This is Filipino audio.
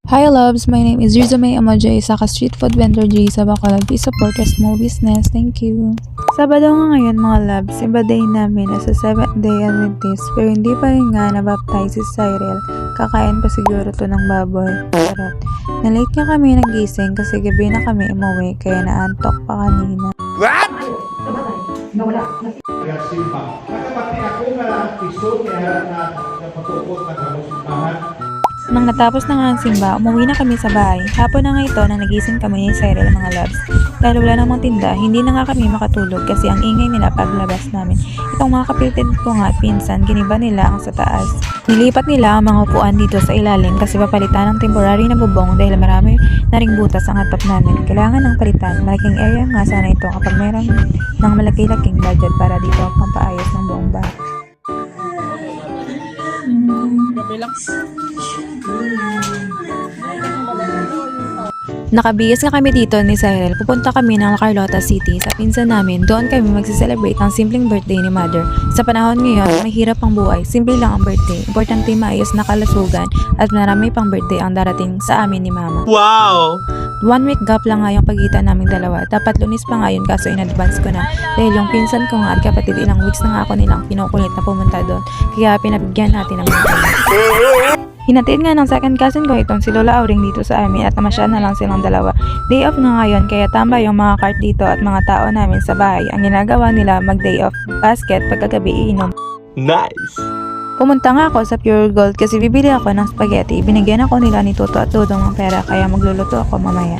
Hi loves, my name is Rizome Amoja, isa ka street food vendor dyan sa Bacolod. Please support our small business. Thank you. Sabado nga ngayon mga loves, iba day namin na sa 7th day Adventist, pero hindi pa rin nga nabaptize si Cyril. Kakain pa siguro to ng baboy. Charot. Na-late nga kami nagising kasi gabi na kami umuwi kaya naantok pa kanina. What? Simba. Nakapati ako nga piso kaya napatupot na kamusimbahan. Nang natapos na nga ang simba, umuwi na kami sa bahay. Hapon na nga ito nang nagising kami ni Cyril mga loves. Dahil wala namang tinda, hindi na nga kami makatulog kasi ang ingay nila paglabas namin. Itong mga kapitid ko nga at pinsan, giniba nila ang sa taas. Nilipat nila ang mga upuan dito sa ilalim kasi papalitan ng temporary na bubong dahil marami na ring butas ang atap namin. Kailangan ng palitan. Malaking area nga sana ito kapag meron ng malaki-laking budget para dito pampaayos ng buong bahay. Nakabihis nga kami dito ni Cyril. Pupunta kami ng Carlota City sa pinsan namin. Doon kami magsiselebrate ng simpleng birthday ni Mother. Sa panahon ngayon, mahirap ang buhay. Simple lang ang birthday. Importante maayos na kalusugan at marami pang birthday ang darating sa amin ni Mama. Wow! 1 week gap lang nga yung pagitan naming dalawa. Dapat Lunes pa nga yun kaso in advance ko na. Dahil yung pinsan ko nga at kapatid ilang weeks na nga ako nilang pinukulit na pumunta doon. Kaya pinabigyan natin ng mga Hinatid nga ng second cousin ko itong si Lola Auring dito sa amin at namasya na lang silang dalawa. Day off nga ngayon kaya tambay yung mga cart dito at mga tao namin sa bahay. Ang ginagawa nila mag day off basket pagkagabi iinom. Nice! Pumunta nga ako sa Pure Gold kasi bibili ako ng spaghetti. Binigyan ako nila ni Toto at Dodong ng pera kaya magluluto ako mamaya.